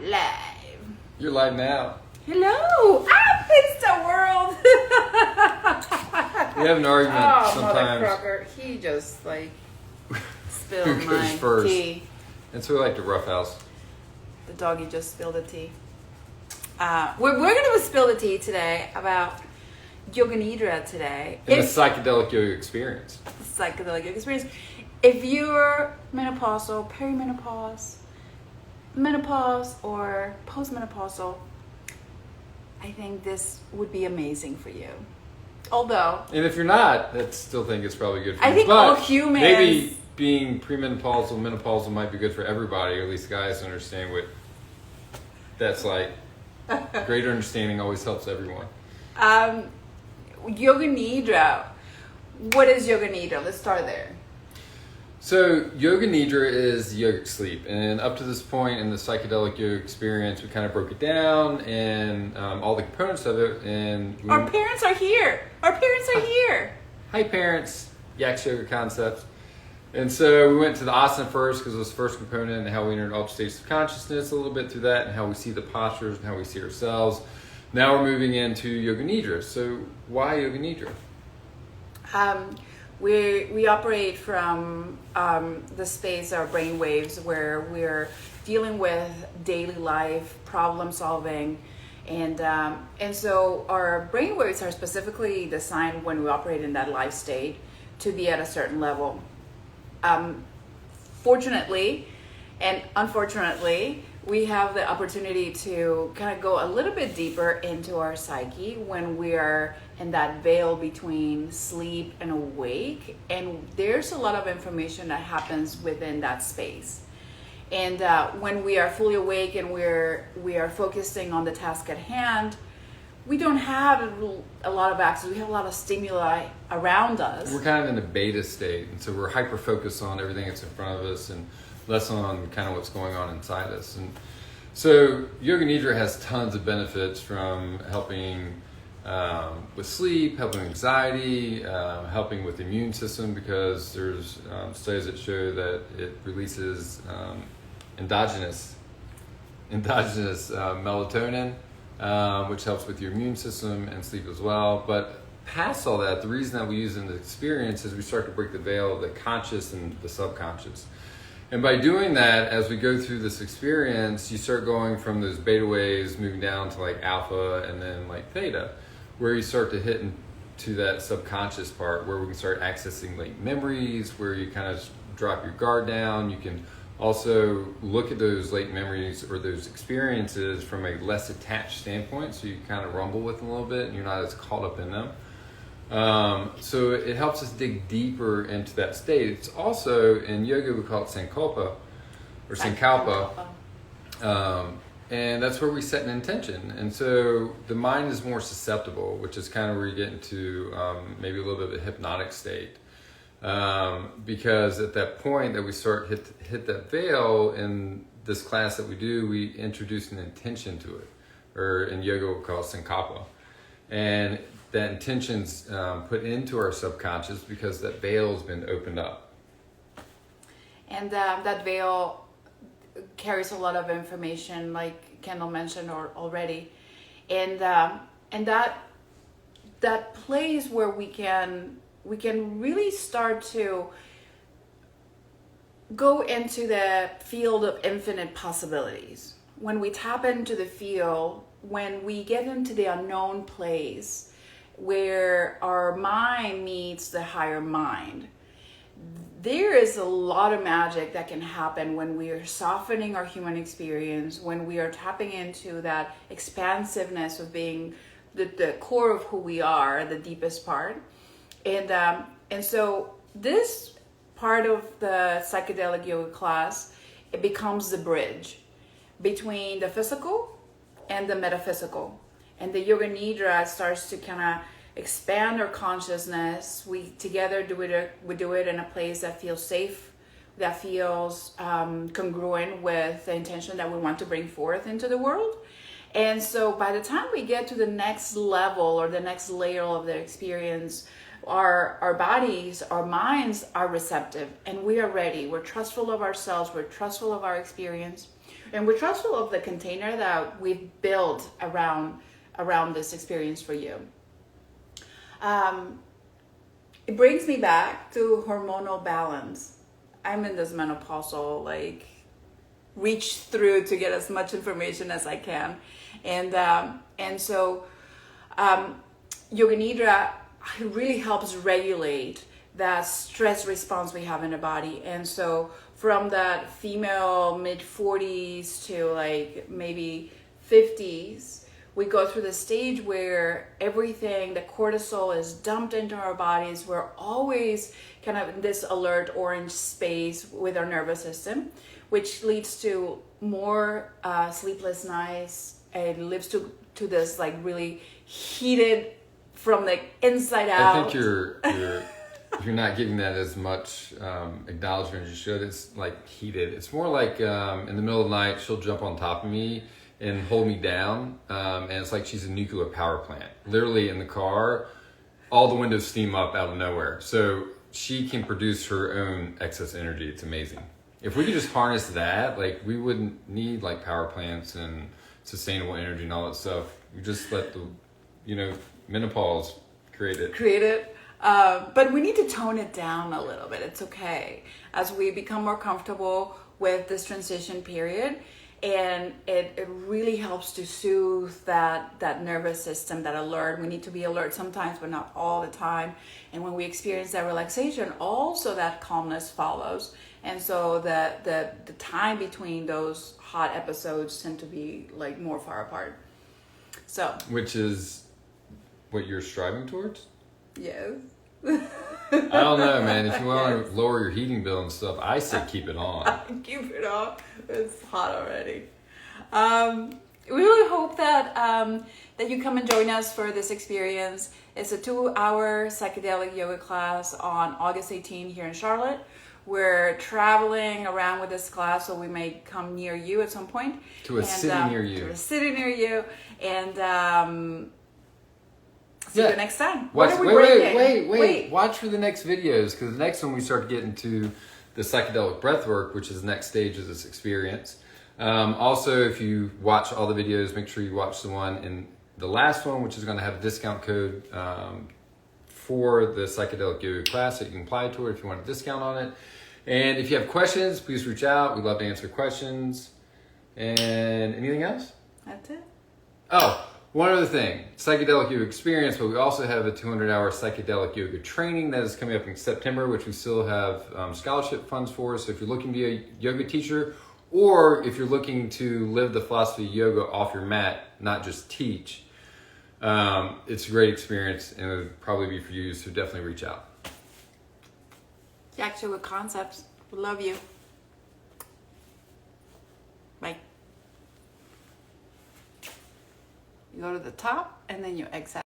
live. You're live now. Hello. It's the world. We have an argument sometimes. Motherfucker. He just like spilled Who goes my first? tea. And so we like to roughhouse. The doggy just spilled the tea. We're going to spill the tea today about Yoga Nidra today. In the Psychedelic Yoga Experience. Psychedelic Yoga Experience. If you're menopausal, perimenopause, menopause, or postmenopausal, I think this would be amazing for you. Although, And if you're not, I still think it's probably good for you. I think But all humans... maybe being premenopausal, menopausal might be good for everybody, or at least guys understand what that's like. Greater understanding always helps everyone. Yoga Nidra. What is Yoga Nidra? Let's start there. So Yoga Nidra is yogic sleep, and up to this point in the Psychedelic Yoga Experience, we kind of broke it down and all the components of it. And Our parents are here. Our parents are here. Hi parents, Yaks Yoga Concepts. And so we went to the asana first because it was the first component, and how we entered altered states of consciousness a little bit through that, and how we see the postures and how we see ourselves. Now we're moving into Yoga Nidra. So why Yoga Nidra? We operate from the space, our brain waves, where we're dealing with daily life, problem solving, and so our brain waves are specifically designed when we operate in that life state to be at a certain level. Fortunately and unfortunately, we have the opportunity to kind of go a little bit deeper into our psyche when we are in that veil between sleep and awake, and there's a lot of information that happens within that space. And when we are fully awake and we are focusing on the task at hand, we don't have a lot of access. We have a lot of stimuli around us. We're kind of in a beta state, and so we're hyper focused on everything that's in front of us and less on kind of what's going on inside us. And so Yoga Nidra has tons of benefits, from helping with sleep, helping with anxiety, helping with the immune system, because there's studies that show that it releases endogenous melatonin, which helps with your immune system and sleep as well. But past all that, the reason that we use it in the experience is we start to break the veil of the conscious and the subconscious. And by doing that, as we go through this experience, you start going from those beta waves, moving down to like alpha and then like theta, where you start to hit into that subconscious part, where we can start accessing latent memories, where you kind of drop your guard down. You can also look at those latent memories or those experiences from a less attached standpoint, so you kind of rumble with them a little bit and you're not as caught up in them. So it helps us dig deeper into that state. It's also, in yoga we call it sankalpa or sankalpa, and that's where we set an intention. And so the mind is more susceptible, which is kind of where you get into maybe a little bit of a hypnotic state. Because at that point that we start hit that veil, in this class that we do, we introduce an intention to it, or in yoga we call it sankalpa. And that intention's put into our subconscious because that veil has been opened up. And that veil carries a lot of information, like Kendall mentioned already. And that place where we can really start to go into the field of infinite possibilities. When we tap into the field, when we get into the unknown place where our mind meets the higher mind, there is a lot of magic that can happen when we are softening our human experience, when we are tapping into that expansiveness of being the core of who we are, the deepest part. And so this part of the psychedelic yoga class, it becomes the bridge between the physical and the metaphysical. And the Yoga Nidra starts to kind of expand our consciousness. We together do it in a place that feels safe, that feels congruent with the intention that we want to bring forth into the world. And so by the time we get to the next level or the next layer of the experience, our bodies, our minds are receptive, and we are ready. We're trustful of ourselves. We're trustful of our experience. And we're trustful of the container that we've built around this experience for you. It brings me back to hormonal balance. I'm in this menopausal, like, reach through to get as much information as I can. And so Yoga Nidra really helps regulate that stress response we have in the body. And so from that female mid-40s to like maybe 50s, we go through the stage where everything, the cortisol is dumped into our bodies. We're always kind of in this alert orange space with our nervous system, which leads to more sleepless nights. It leads to this like really heated from the inside out. I think you're not giving that as much acknowledgement as you should. It's like heated. It's more like in the middle of the night, she'll jump on top of me and hold me down. And it's like she's a nuclear power plant. Literally in the car, all the windows steam up out of nowhere. So she can produce her own excess energy. It's amazing. If we could just harness that, like we wouldn't need like power plants and sustainable energy and all that stuff. We just let the, menopause create it. But we need to tone it down a little bit. It's okay as we become more comfortable with this transition period, and it really helps to soothe that nervous system, that alert. We need to be alert sometimes, but not all the time. And when we experience that relaxation, also that calmness follows. And so the time between those hot episodes tend to be like more far apart. So, which is what you're striving towards? Yes. I don't know, man. If you want to lower your heating bill and stuff, I say keep it on. Keep it on. It's hot already. We really hope that you come and join us for this experience. It's a 2-hour psychedelic yoga class on August 18 here in Charlotte. We're traveling around with this class, so we may come near you at some point. To a city near you. To a city near you. And see you next time. Wait. Watch for the next videos, because the next one we start getting to the psychedelic breath work, which is the next stage of this experience. Also, if you watch all the videos, make sure you watch the one in the last one, which is going to have a discount code for the psychedelic yoga class that you can apply to it if you want a discount on it. And if you have questions, please reach out. We'd love to answer questions. And anything else? That's it. Oh, one other thing, Psychedelic Yoga Experience, but we also have a 200-hour Psychedelic Yoga training that is coming up in September, which we still have scholarship funds for. So if you're looking to be a yoga teacher, or if you're looking to live the philosophy of yoga off your mat, not just teach, it's a great experience, and it would probably be for you, so definitely reach out. Jack Yoga Concepts. We love you. Bye. You go to the top, and then you exhale.